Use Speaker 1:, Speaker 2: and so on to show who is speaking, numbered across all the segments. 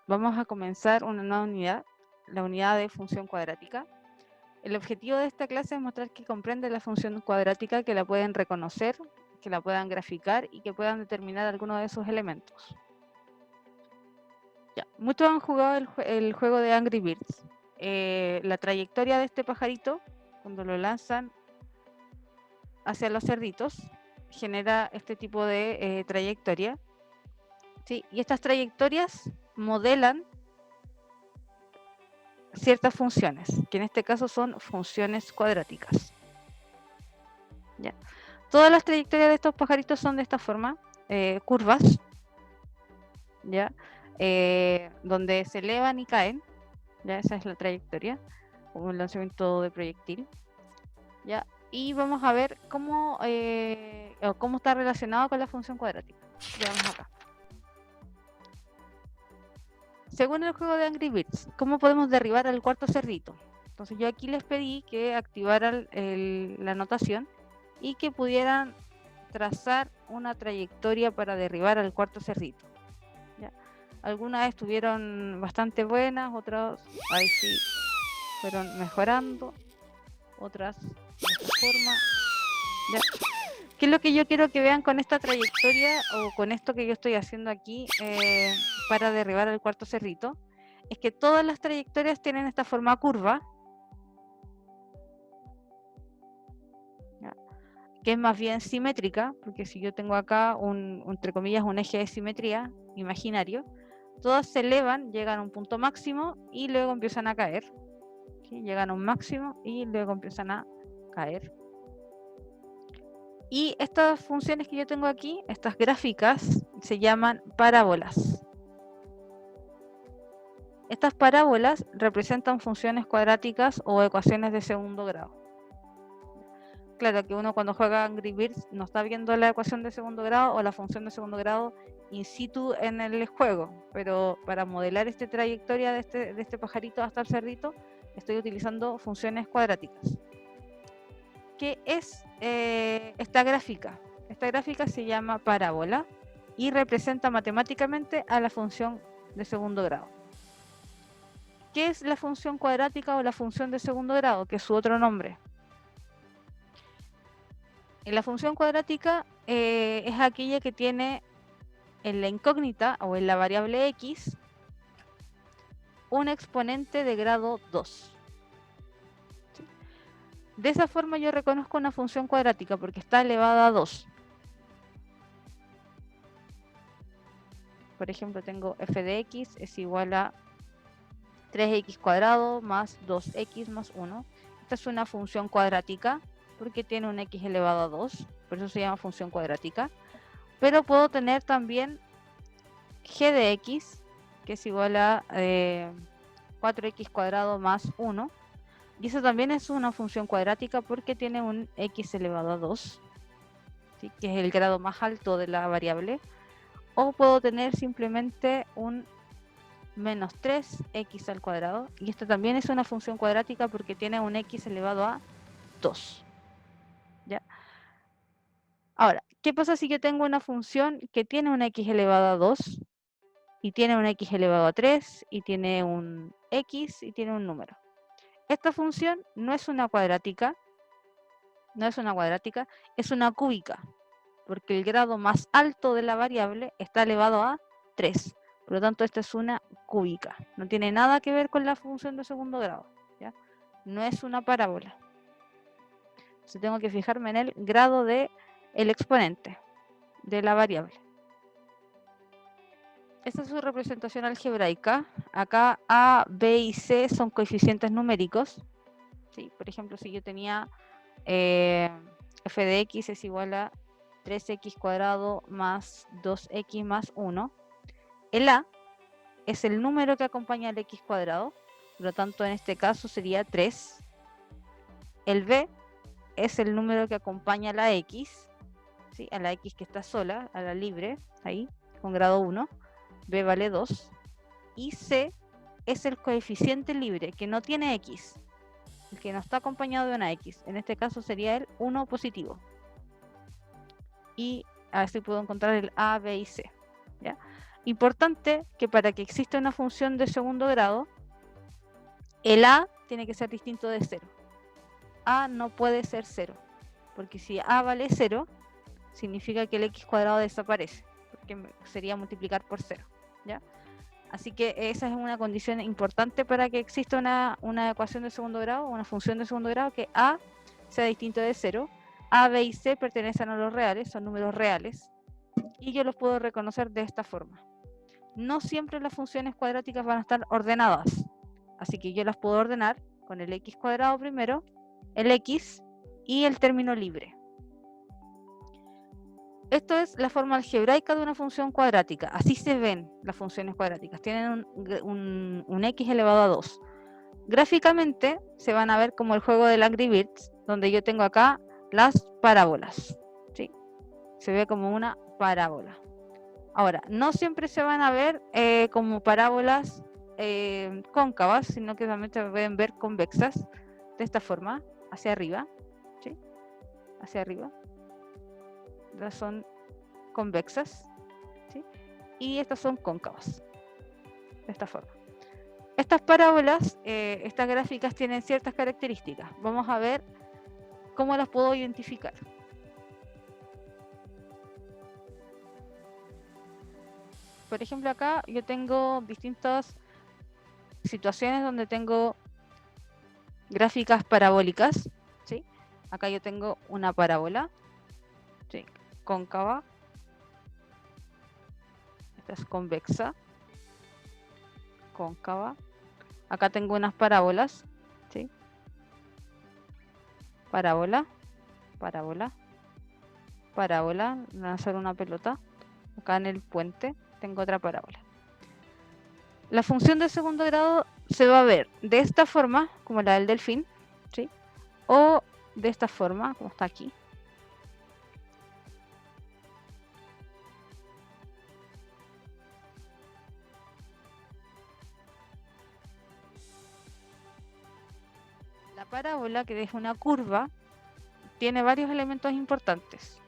Speaker 1: vamos a comenzar una nueva unidad, la unidad de función cuadrática. El objetivo de esta clase es mostrar que comprende la función cuadrática, que la pueden reconocer, que la puedan graficar y que puedan determinar algunos de sus elementos. Ya, muchos han jugado el juego de Angry Birds. La trayectoria de este pajarito, cuando lo lanzan hacia los cerditos, genera este tipo de trayectoria. ¿Sí? Y estas trayectorias modelan ciertas funciones, que en este caso son funciones cuadráticas. ¿Ya? Todas las trayectorias de estos pajaritos son de esta forma, curvas, ¿ya? Donde se elevan y caen, ¿ya? Esa es la trayectoria, como el lanzamiento de proyectil, ¿ya? Y vamos a ver cómo está relacionado con la función cuadrática. Veamos acá. Según el juego de Angry Birds, ¿cómo podemos derribar al cuarto cerdito? Entonces yo aquí les pedí que activaran la anotación y que pudieran trazar una trayectoria para derribar al cuarto cerdito. ¿Ya? Algunas estuvieron bastante buenas, otras ahí sí fueron mejorando, otras de esta forma. ¿Ya? ¿Qué es lo que yo quiero que vean con esta trayectoria o con esto que yo estoy haciendo aquí para derribar al cuarto cerdito? Es que todas las trayectorias tienen esta forma curva, ¿ya? Que es más bien simétrica, porque si yo tengo acá entre comillas un eje de simetría imaginario, todas se elevan, llegan a un punto máximo y luego empiezan a caer. ¿Sí? Llegan a un máximo y luego empiezan a caer. Y estas funciones que yo tengo aquí, estas gráficas, se llaman parábolas. Estas parábolas representan funciones cuadráticas o ecuaciones de segundo grado. Claro que uno cuando juega Angry Birds no está viendo la ecuación de segundo grado o la función de segundo grado in situ en el juego, pero para modelar esta trayectoria de este pajarito hasta el cerdito, estoy utilizando funciones cuadráticas. ¿Qué es esta gráfica? Esta gráfica se llama parábola y representa matemáticamente a la función de segundo grado. ¿Qué es la función cuadrática o la función de segundo grado? Que es su otro nombre. En la función cuadrática es aquella que tiene en la incógnita o en la variable x un exponente de grado 2. ¿Sí? De esa forma yo reconozco una función cuadrática porque está elevada a 2. Por ejemplo, tengo f de x es igual a 3x cuadrado más 2x más 1. Esta es una función cuadrática porque tiene un x elevado a 2, por eso se llama función cuadrática. Pero puedo tener también g de x, que es igual a 4x cuadrado más 1. Y eso también es una función cuadrática porque tiene un x elevado a 2, ¿sí? Que es el grado más alto de la variable. O puedo tener simplemente un menos 3x al cuadrado. Y esto también es una función cuadrática porque tiene un x elevado a 2. ¿Ya? Ahora, ¿qué pasa si yo tengo una función que tiene un x elevado a 2 y tiene un x elevado a 3 y tiene un x y tiene un número? Esta función no es una cuadrática, es una cúbica, porque el grado más alto de la variable está elevado a 3. Por lo tanto, esta es una cúbica. No tiene nada que ver con la función de segundo grado, ¿ya? No es una parábola. Entonces tengo que fijarme en el grado del exponente de la variable. Esta es su representación algebraica. Acá A, B y C son coeficientes numéricos. ¿Sí? Por ejemplo, si yo tenía f de x es igual a 3x cuadrado más 2x más 1. El A es el número que acompaña al x cuadrado, por lo tanto en este caso sería 3. El B es el número que acompaña a la x, ¿sí? A la x que está sola, a la libre, ahí, con grado 1. B vale 2. Y C es el coeficiente libre que no tiene x, el que no está acompañado de una x. En este caso sería el 1 positivo. Y a ver si puedo encontrar el A, B y C. ¿Ya? Importante que para que exista una función de segundo grado, el a tiene que ser distinto de 0. A no puede ser 0, porque si a vale 0, significa que el x cuadrado desaparece, porque sería multiplicar por 0, ¿ya? Así que esa es una condición importante para que exista una ecuación de segundo grado, una función de segundo grado, que a sea distinto de 0. A, b y c pertenecen a los reales, son números reales, y yo los puedo reconocer de esta forma. No siempre las funciones cuadráticas van a estar ordenadas, así que yo las puedo ordenar con el x cuadrado primero, el x y el término libre. Esto es la forma algebraica de una función cuadrática. Así se ven las funciones cuadráticas. Tienen un x elevado a 2. Gráficamente se van a ver como el juego del Angry Birds, donde yo tengo acá las parábolas, ¿sí? Se ve como una parábola. Ahora, no siempre se van a ver como parábolas cóncavas, sino que también se pueden ver convexas, de esta forma, hacia arriba, ¿sí? Hacia arriba. Estas son convexas, ¿sí? Y estas son cóncavas, de esta forma. Estas parábolas, estas gráficas tienen ciertas características. Vamos a ver cómo las puedo identificar. Por ejemplo, acá yo tengo distintas situaciones donde tengo gráficas parabólicas, ¿sí? Acá yo tengo una parábola, ¿sí? Cóncava. Esta es convexa, cóncava. Acá tengo unas parábolas, ¿sí? Parábola, parábola, parábola, lanzar una pelota. Acá en el puente tengo otra parábola. La función de segundo grado se va a ver de esta forma, como la del delfín, ¿sí? O de esta forma, como está aquí. La parábola, que es una curva, tiene varios elementos importantes.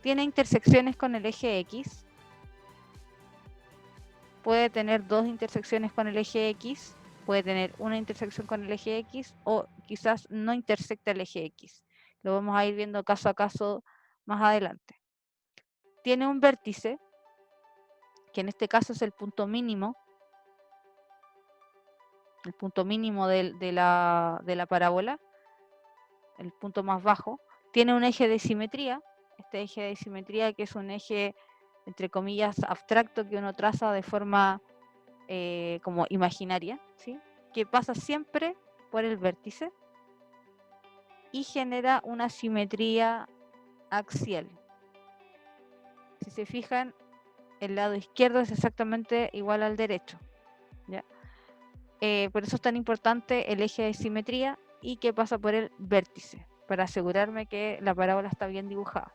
Speaker 1: Tiene intersecciones con el eje X. Puede tener dos intersecciones con el eje X. Puede tener una intersección con el eje X o quizás no intersecta el eje X. Lo vamos a ir viendo caso a caso más adelante. Tiene un vértice, que en este caso es el punto mínimo. El punto mínimo de la parábola, el punto más bajo. Tiene un eje de simetría. Este eje de simetría, que es un eje, entre comillas, abstracto, que uno traza de forma como imaginaria, ¿sí? Que pasa siempre por el vértice y genera una simetría axial. Si se fijan, el lado izquierdo es exactamente igual al derecho, ¿ya? Por eso es tan importante el eje de simetría y que pasa por el vértice, para asegurarme que la parábola está bien dibujada.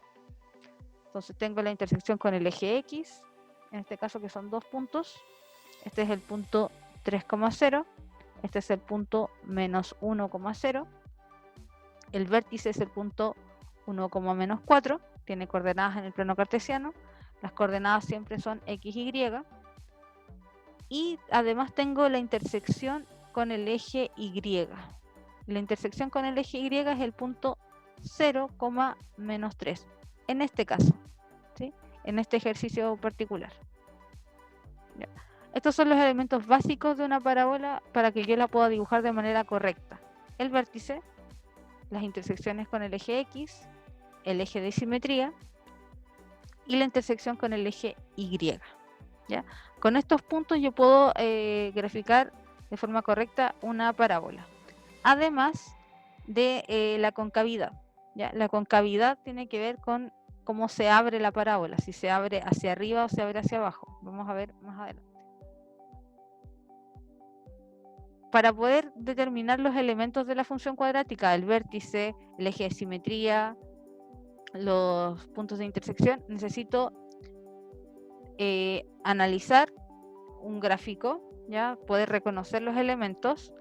Speaker 1: Entonces tengo la intersección con el eje X, en este caso que son 2 puntos. Este es el punto 3,0, este es el punto menos 1,0. El vértice es el punto 1,-4, tiene coordenadas en el plano cartesiano. Las coordenadas siempre son x, y. Y además tengo la intersección con el eje Y. La intersección con el eje Y es el punto 0,-3. En este caso, ¿sí? En este ejercicio particular. Ya. Estos son los elementos básicos de una parábola para que yo la pueda dibujar de manera correcta. El vértice, las intersecciones con el eje X, el eje de simetría y la intersección con el eje Y. ¿Ya? Con estos puntos yo puedo graficar de forma correcta una parábola. Además de la concavidad, ¿ya? La concavidad tiene que ver con cómo se abre la parábola, si se abre hacia arriba o se abre hacia abajo. Vamos a ver más adelante. Para poder determinar los elementos de la función cuadrática, el vértice, el eje de simetría, los puntos de intersección, necesito analizar un gráfico, ¿ya? Poder reconocer los elementos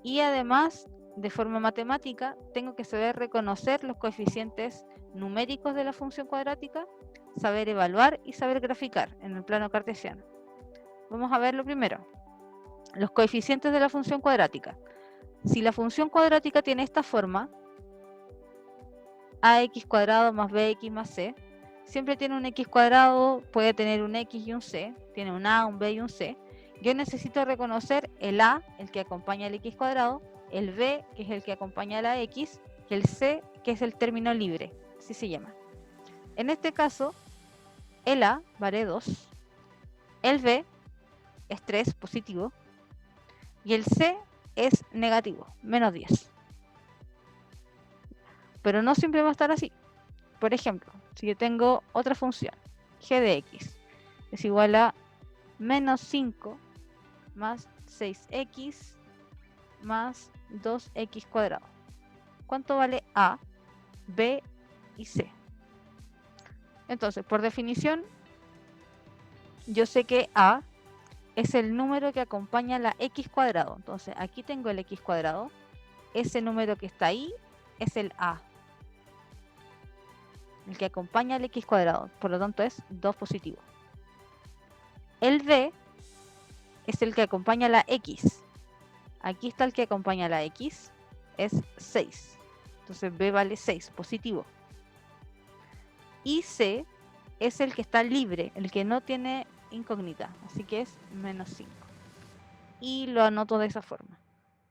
Speaker 1: y además, de forma matemática, tengo que saber reconocer los coeficientes numéricos de la función cuadrática, saber evaluar y saber graficar en el plano cartesiano. Vamos a ver lo primero, los coeficientes de la función cuadrática. Si la función cuadrática tiene esta forma, ax cuadrado más bx más c, siempre tiene un x cuadrado, puede tener un x y un c, tiene un a, un b y un c. Yo necesito reconocer el a, el que acompaña al x cuadrado, el b, que es el que acompaña a la x, y el c, que es el término libre, así se llama. En este caso, el a vale 2, el b es 3, positivo, y el c es negativo, menos 10. Pero no siempre va a estar así. Por ejemplo, si yo tengo otra función, g de x es igual a menos 5 más 6x más 2x cuadrado. ¿Cuánto vale a, b y c? Entonces, por definición, yo sé que a es el número que acompaña la x cuadrado. Entonces, aquí tengo el x cuadrado. Ese número que está ahí es el a, el que acompaña al x cuadrado. Por lo tanto, es 2 positivo. El b es el que acompaña la x. Aquí está el que acompaña la x, es 6. Entonces b vale 6, positivo. Y c es el que está libre, el que no tiene incógnita, así que es menos 5. Y lo anoto de esa forma.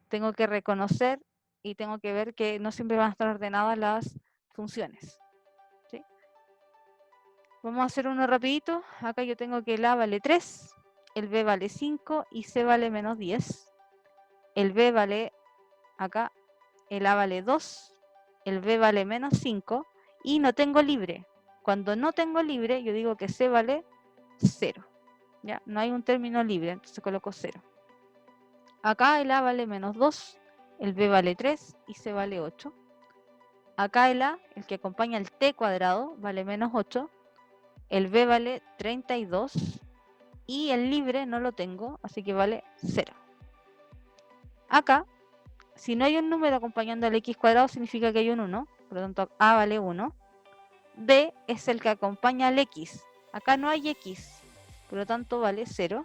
Speaker 1: Tengo que reconocer y tengo que ver que no siempre van a estar ordenadas las funciones. ¿Sí? Vamos a hacer uno rapidito. Acá yo tengo que el a vale 3, el b vale 5 y c vale menos 10. El b vale, acá, el a vale 2, el b vale menos 5 y no tengo libre. Cuando no tengo libre, yo digo que c vale 0. ¿Ya? No hay un término libre, entonces coloco 0. Acá el a vale menos 2, el b vale 3 y c vale 8. Acá el a, el que acompaña el t cuadrado, vale menos 8, el b vale 32 y el libre no lo tengo, así que vale 0. Acá, si no hay un número acompañando al x cuadrado, significa que hay un 1, por lo tanto a vale 1. B es el que acompaña al x. Acá no hay x, por lo tanto vale 0.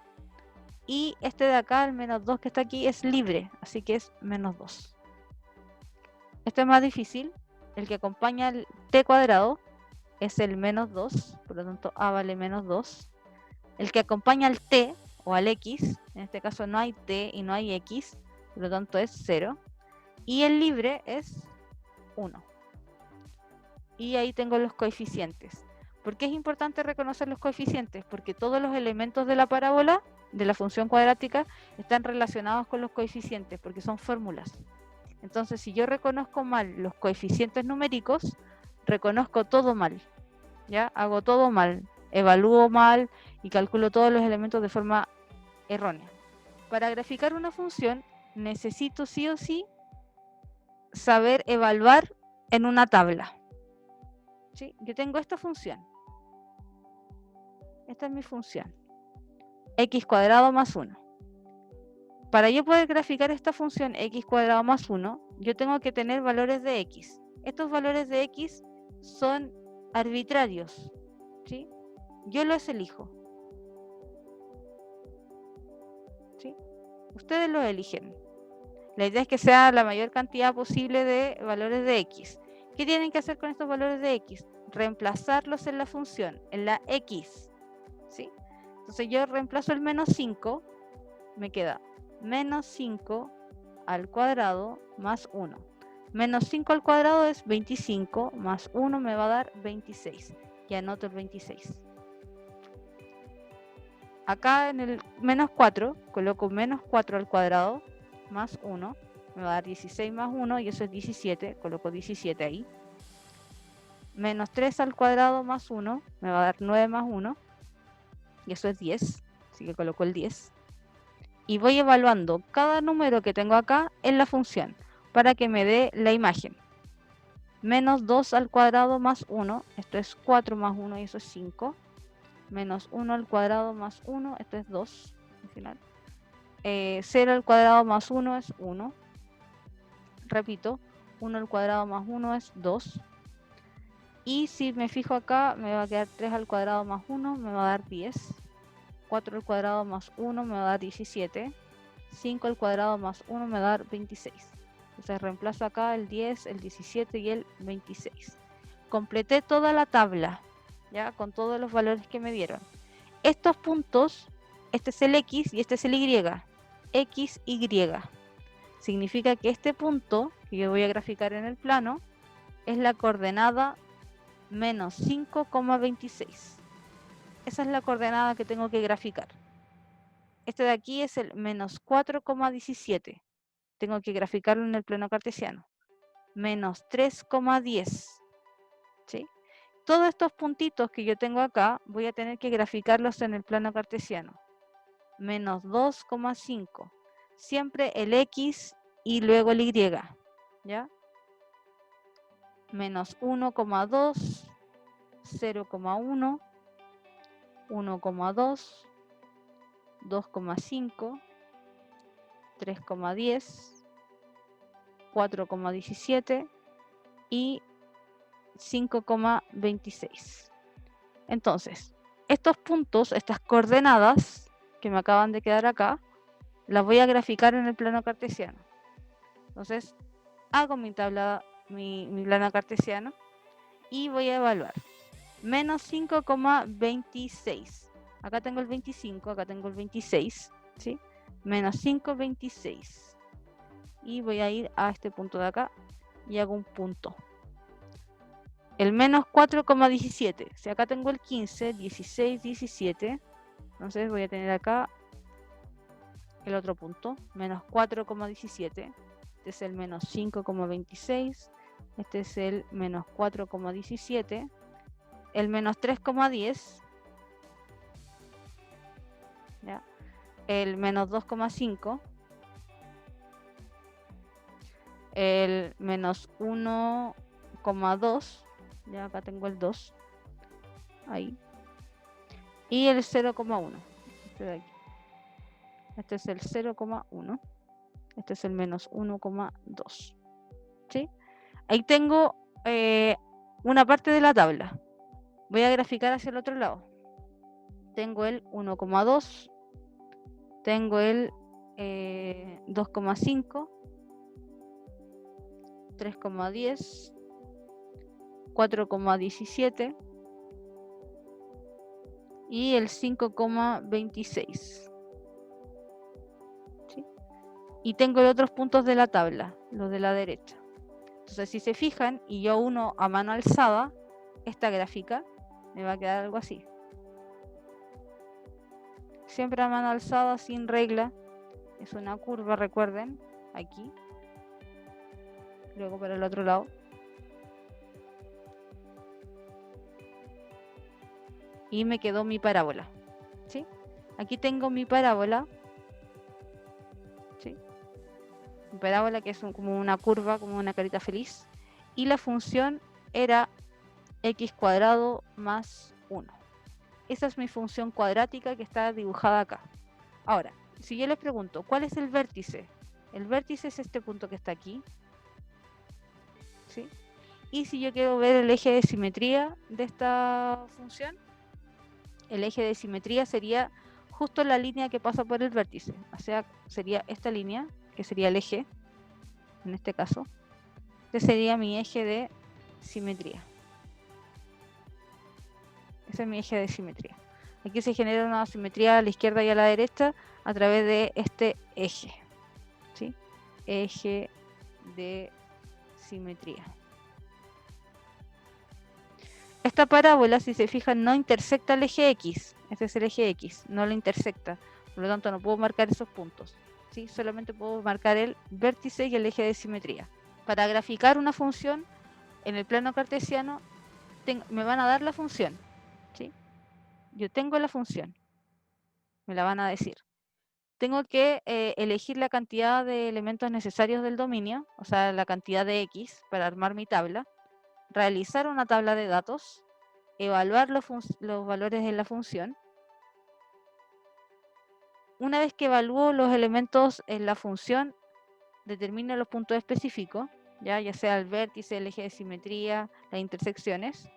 Speaker 1: Y este de acá, el menos 2 que está aquí, es libre, así que es menos 2. Esto es más difícil. El que acompaña al t cuadrado es el menos 2, por lo tanto a vale menos 2. El que acompaña al t o al x, en este caso no hay t y no hay x, por lo tanto es 0. Y el libre es 1. Y ahí tengo los coeficientes. ¿Por qué es importante reconocer los coeficientes? Porque todos los elementos de la parábola, de la función cuadrática, están relacionados con los coeficientes, porque son fórmulas. Entonces, si yo reconozco mal los coeficientes numéricos, reconozco todo mal. ¿Ya? Hago todo mal, evalúo mal y calculo todos los elementos de forma errónea. Para graficar una función, necesito sí o sí saber evaluar en una tabla. ¿Sí? Yo tengo esta función. Esta es mi función. X cuadrado más 1. Para yo poder graficar esta función x cuadrado más 1, yo tengo que tener valores de x. Estos valores de x son arbitrarios. ¿Sí? Yo los elijo. ¿Sí? Ustedes los eligen. La idea es que sea la mayor cantidad posible de valores de x. ¿Qué tienen que hacer con estos valores de x? Reemplazarlos en la función, en la x. ¿Sí? Entonces yo reemplazo el menos 5, me queda menos 5 al cuadrado más 1. Menos 5 al cuadrado es 25, más 1 me va a dar 26. Y anoto el 26. Acá en el menos 4, coloco menos 4 al cuadrado más 1. Me va a dar 16 más 1 y eso es 17. Coloco 17 ahí. Menos 3 al cuadrado más 1 me va a dar 9 más 1. Y eso es 10. Así que coloco el 10. Y voy evaluando cada número que tengo acá en la función para que me dé la imagen. Menos 2 al cuadrado más 1. Esto es 4 más 1 y eso es 5. Menos 1 al cuadrado más 1. Esto es 2. Al final. 0 al cuadrado más 1 es 1. Repito, 1 al cuadrado más 1 es 2. Y si me fijo acá, me va a quedar 3 al cuadrado más 1, me va a dar 10. 4 al cuadrado más 1 me va a dar 17. 5 al cuadrado más 1 me va a dar 26. Entonces reemplazo acá el 10, el 17 y el 26. Completé toda la tabla, ya, con todos los valores que me dieron. Estos puntos, este es el X y este es el Y. X, Y. Significa que este punto, que yo voy a graficar en el plano, es la coordenada menos 5,26. Esa es la coordenada que tengo que graficar. Este de aquí es el menos 4,17. Tengo que graficarlo en el plano cartesiano. Menos 3,10. ¿Sí? Todos estos puntitos que yo tengo acá, voy a tener que graficarlos en el plano cartesiano. Menos 2,5. Siempre el X y luego el Y. ¿Ya? Menos 1,2, 0,1, 1,2, 2,5, 3,10, 4,17 y 5,26. Entonces, estos puntos, estas coordenadas que me acaban de quedar acá, las voy a graficar en el plano cartesiano. Entonces, hago mi tabla, mi plano cartesiano y voy a evaluar. Menos 5,26. Acá tengo el 25, acá tengo el 26, ¿sí? Menos 5,26. Y voy a ir a este punto de acá y hago un punto. El menos 4,17. Si acá tengo el 15, 16, 17. Entonces voy a tener acá el otro punto. Menos 4,17. Este es el menos 5,26. Este es el menos 4,17. El menos 3,10. ¿Ya? El menos 2,5. El menos 1,2. Ya acá tengo el 2. Ahí. Y el 0,1. Este de aquí. Este es el 0,1. Este es el menos 1,2. ¿Sí? Ahí tengo una parte de la tabla. Voy a graficar hacia el otro lado. Tengo el 1,2. Tengo el 2,5. 3,10. 4,17 y el 5,26. ¿Sí? Y tengo los otros puntos de la tabla, los de la derecha. Entonces, si se fijan y yo uno a mano alzada, esta gráfica me va a quedar algo así. Siempre a mano alzada, sin regla. Es una curva, recuerden, aquí. Luego para el otro lado. Y me quedó mi parábola, ¿sí? Aquí tengo mi parábola, ¿sí? Mi parábola que es como una curva, como una carita feliz. Y la función era x cuadrado más 1. Esa es mi función cuadrática que está dibujada acá. Ahora, si yo les pregunto, ¿cuál es el vértice? El vértice es este punto que está aquí, ¿sí? Y si yo quiero ver el eje de simetría de esta función, el eje de simetría sería justo la línea que pasa por el vértice. O sea, sería esta línea, que sería el eje, en este caso. Este sería mi eje de simetría. Ese es mi eje de simetría. Aquí se genera una simetría a la izquierda y a la derecha a través de este eje, ¿sí? Eje de simetría. Esta parábola, si se fijan, no intersecta el eje X. Este es el eje X, no lo intersecta. Por lo tanto, no puedo marcar esos puntos, ¿sí? Solamente puedo marcar el vértice y el eje de simetría. Para graficar una función en el plano cartesiano, me van a dar la función, ¿sí? Yo tengo la función, me la van a decir. Tengo que elegir la cantidad de elementos necesarios del dominio, o sea, la cantidad de X para armar mi tabla, realizar una tabla de datos, evaluar los valores de la función. Una vez que evalúo los elementos en la función, determino los puntos específicos, ya sea el vértice, el eje de simetría, las intersecciones.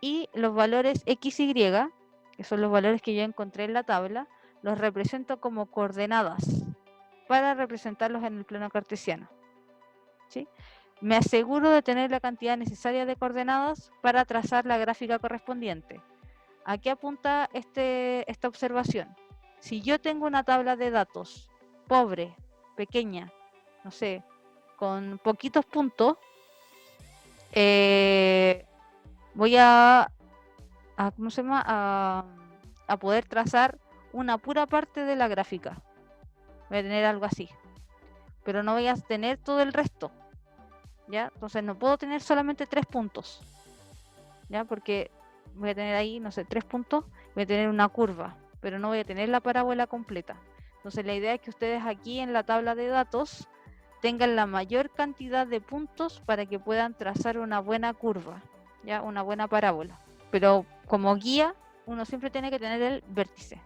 Speaker 1: y los valores x, y, que son los valores que yo encontré en la tabla, los represento como coordenadas para representarlos en el plano cartesiano. ¿Sí? Me aseguro de tener la cantidad necesaria de coordenadas para trazar la gráfica correspondiente. ¿A qué apunta esta observación? Si yo tengo una tabla de datos pobre, pequeña, no sé, con poquitos puntos, voy ¿cómo se llama? A poder trazar una pura parte de la gráfica. Voy a tener algo así, pero no voy a tener todo el resto, ¿ya? Entonces no puedo tener solamente 3 puntos, ¿ya? Porque voy a tener ahí, no sé, 3 puntos, voy a tener una curva, pero no voy a tener la parábola completa. Entonces la idea es que ustedes aquí en la tabla de datos tengan la mayor cantidad de puntos para que puedan trazar una buena curva, ¿ya? Una buena parábola. Pero como guía, uno siempre tiene que tener el vértice.